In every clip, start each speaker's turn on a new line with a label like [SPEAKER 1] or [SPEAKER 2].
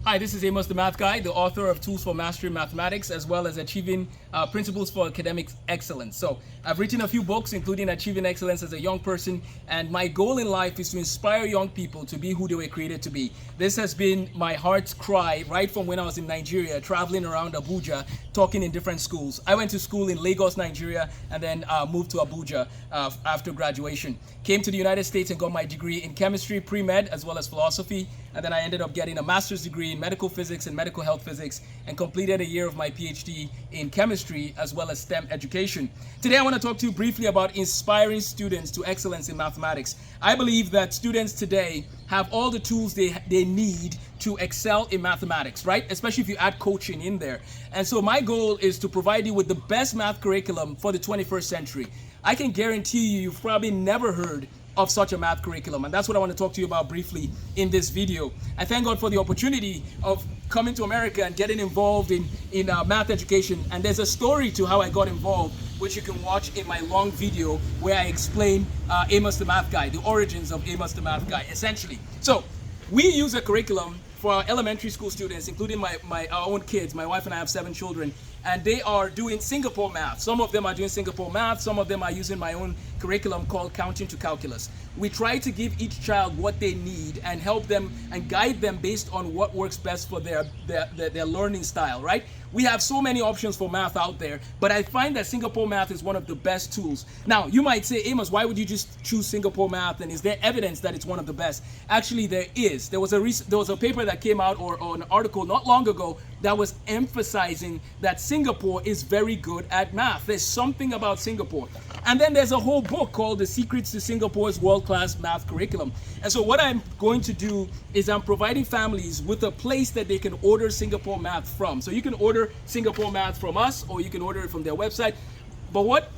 [SPEAKER 1] Hi, this is Amos the Math Guy, the author of Tools for Mastering Mathematics, as well as Achieving Principles for Academic Excellence. So I've written a few books, including Achieving Excellence as a Young Person, and my goal in life is to inspire young people to be who they were created to be. This has been my heart's cry right from when I was in Nigeria, traveling around Abuja, talking in different schools. I went to school in Lagos, Nigeria, and then moved to Abuja after graduation. Came to the United States and got my degree in chemistry, pre-med, as well as philosophy, and then I ended up getting a master's degree in medical physics and medical health physics, and completed a year of my PhD in chemistry as well as STEM education. Today I want to talk to you briefly about inspiring students to excellence in mathematics. I believe that students today have all the tools they need to excel in mathematics, right? Especially if you add coaching in there. And so my goal is to provide you with the best math curriculum for the 21st century. I can guarantee you've probably never heard of such a math curriculum, and that's what I want to talk to you about briefly in this video. I thank God for the opportunity of coming to America and getting involved in math education, and there's a story to how I got involved, which you can watch in my long video where I explain Amos the Math Guy, the origins of Amos the Math Guy, essentially. So we use a curriculum for our elementary school students, including our own kids. My wife and I have 7 children, and they are doing Singapore math. Some of them are doing Singapore math, some of them are using my own curriculum called Counting to Calculus. We try to give each child what they need and help them and guide them based on what works best for their learning style, right? We have so many options for math out there, but I find that Singapore math is one of the best tools. Now, you might say, Amos, why would you just choose Singapore math, and is there evidence that it's one of the best? Actually, there is. There was a paper that came out, or an article not long ago, that was emphasizing that Singapore is very good at math. There's something about Singapore. And then there's a whole book called The Secrets to Singapore's World-Class Math Curriculum. And so what I'm going to do is I'm providing families with a place that they can order Singapore math from. So you can order Singapore math from us, or you can order it from their website. But what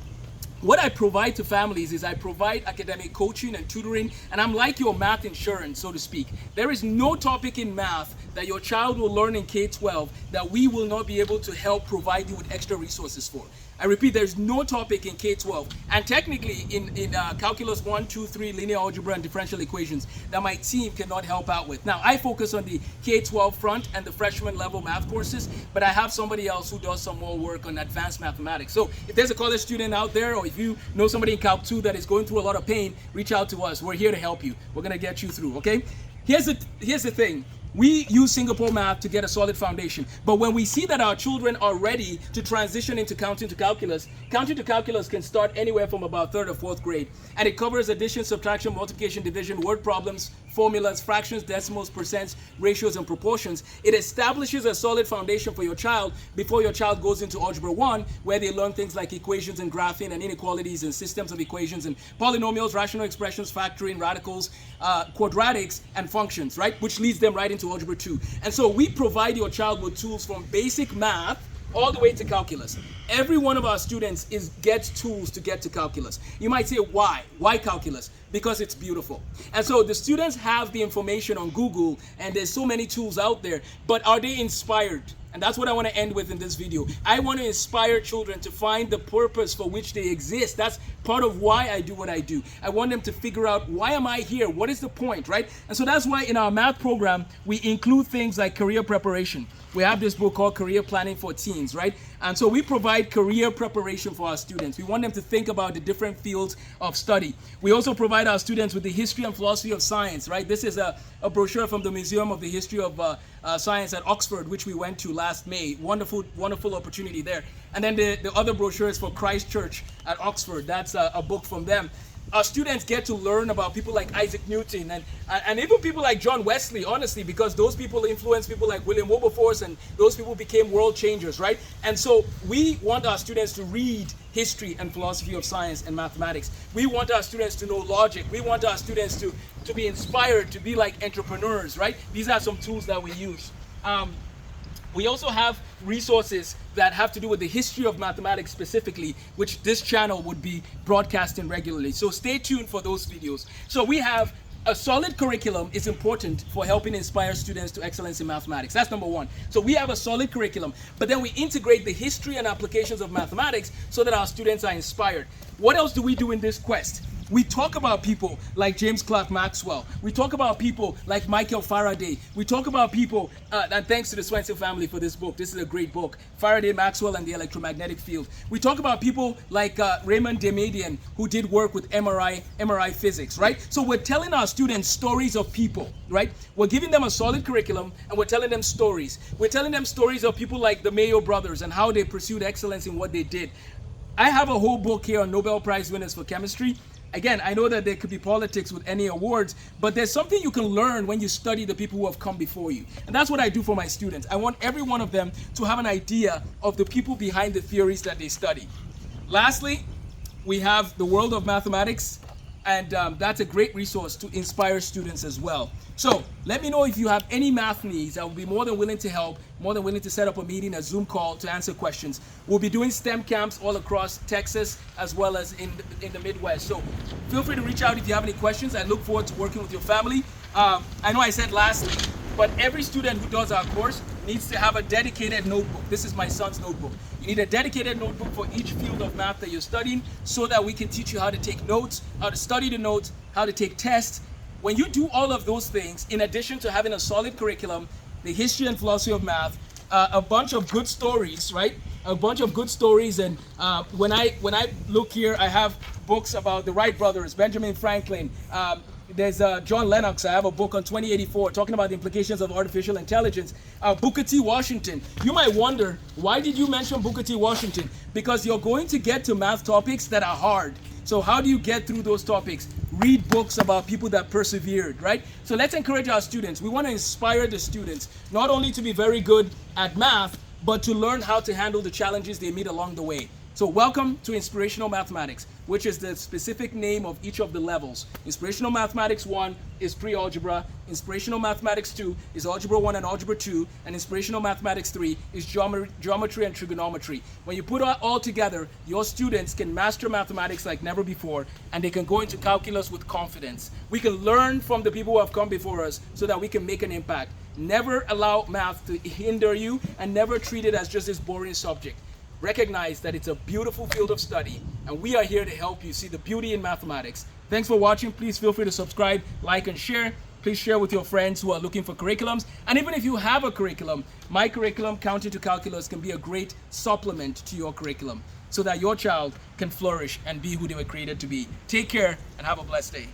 [SPEAKER 1] I provide to families is I provide academic coaching and tutoring, and I'm like your math insurance, so to speak. There is no topic in math that your child will learn in K-12 that we will not be able to help provide you with extra resources for. I repeat, there's no topic in K-12, and technically in Calculus 1, 2, 3, linear algebra, and differential equations that my team cannot help out with. Now, I focus on the K-12 front and the freshman level math courses, but I have somebody else who does some more work on advanced mathematics. So if there's a college student out there, or if you know somebody in Calc 2 that is going through a lot of pain, reach out to us. We're here to help you. We're gonna get you through, okay? Here's the thing. We use Singapore math to get a solid foundation. But when we see that our children are ready to transition into Counting to Calculus can start anywhere from about 3rd or 4th grade. And it covers addition, subtraction, multiplication, division, word problems, formulas, fractions, decimals, percents, ratios, and proportions. It establishes a solid foundation for your child before your child goes into Algebra 1, where they learn things like equations and graphing and inequalities and systems of equations and polynomials, rational expressions, factoring, radicals, quadratics, and functions, right? Which leads them right into Algebra 2. And so we provide your child with tools from basic math all the way to calculus. Every one of our students gets tools to get to calculus. You might say, why? Why calculus? Because it's beautiful. And so the students have the information on Google, and there's so many tools out there, but are they inspired? And that's what I want to end with in this video. I want to inspire children to find the purpose for which they exist. That's part of why I do what I do. I want them to figure out, why am I here? What is the point, right? And so that's why in our math program, we include things like career preparation. We have this book called Career Planning for Teens, right? And so we provide career preparation for our students. We want them to think about the different fields of study. We also provide our students with the history and philosophy of science, right? This is a brochure from the Museum of the History of Science at Oxford, which we went to last May. Wonderful, wonderful opportunity there. And then the other brochure is for Christ Church at Oxford. That's a book from them. Our students get to learn about people like Isaac Newton and even people like John Wesley, honestly, because those people influenced people like William Wilberforce, and those people became world changers, right? And so we want our students to read history and philosophy of science and mathematics. We want our students to know logic. We want our students to be inspired, to be like entrepreneurs, right? These are some tools that we use. We also have resources that have to do with the history of mathematics specifically, which this channel would be broadcasting regularly. So stay tuned for those videos. So we have a solid curriculum is important for helping inspire students to excellence in mathematics. That's number one. So we have a solid curriculum, but then we integrate the history and applications of mathematics so that our students are inspired. What else do we do in this quest? We talk about people like James Clerk Maxwell. We talk about people like Michael Faraday. We talk about people, and thanks to the Swenson family for this book. This is a great book, Faraday, Maxwell, and the Electromagnetic Field. We talk about people like Raymond Damadian, who did work with MRI physics, right? So we're telling our students stories of people, right? We're giving them a solid curriculum, and we're telling them stories. We're telling them stories of people like the Mayo brothers and how they pursued excellence in what they did. I have a whole book here on Nobel Prize winners for chemistry. Again, I know that there could be politics with any awards, but there's something you can learn when you study the people who have come before you. And that's what I do for my students. I want every one of them to have an idea of the people behind the theories that they study. Lastly, we have the World of Mathematics, and that's a great resource to inspire students as well. So let me know if you have any math needs. I will be more than willing to help, more than willing to set up a meeting, a Zoom call to answer questions. We'll be doing STEM camps all across Texas as well as in the Midwest. So feel free to reach out if you have any questions. I look forward to working with your family. I know I said lastly, but every student who does our course needs to have a dedicated notebook. This is my son's notebook. You need a dedicated notebook for each field of math that you're studying so that we can teach you how to take notes, how to study the notes, how to take tests. When you do all of those things, in addition to having a solid curriculum, the history and philosophy of math, a bunch of good stories, right? A bunch of good stories. And when I look here, I have books about the Wright brothers, Benjamin Franklin. There's John Lennox. I have a book on 2084 talking about the implications of artificial intelligence. Booker T. Washington. You might wonder, why did you mention Booker T. Washington? Because you're going to get to math topics that are hard. So how do you get through those topics? Read books about people that persevered, right? So let's encourage our students. We want to inspire the students, not only to be very good at math, but to learn how to handle the challenges they meet along the way. So welcome to Inspirational Mathematics, which is the specific name of each of the levels. Inspirational Mathematics 1 is pre-algebra, Inspirational Mathematics 2 is Algebra 1 and Algebra 2, and Inspirational Mathematics 3 is geometry and trigonometry. When you put it all together, your students can master mathematics like never before, and they can go into calculus with confidence. We can learn from the people who have come before us so that we can make an impact. Never allow math to hinder you, and never treat it as just this boring subject. Recognize that it's a beautiful field of study, and we are here to help you see the beauty in mathematics. Thanks for watching. Please feel free to subscribe, like, and share. Please share with your friends who are looking for curriculums. And even if you have a curriculum, my curriculum, Counting to Calculus, can be a great supplement to your curriculum so that your child can flourish and be who they were created to be. Take care and have a blessed day.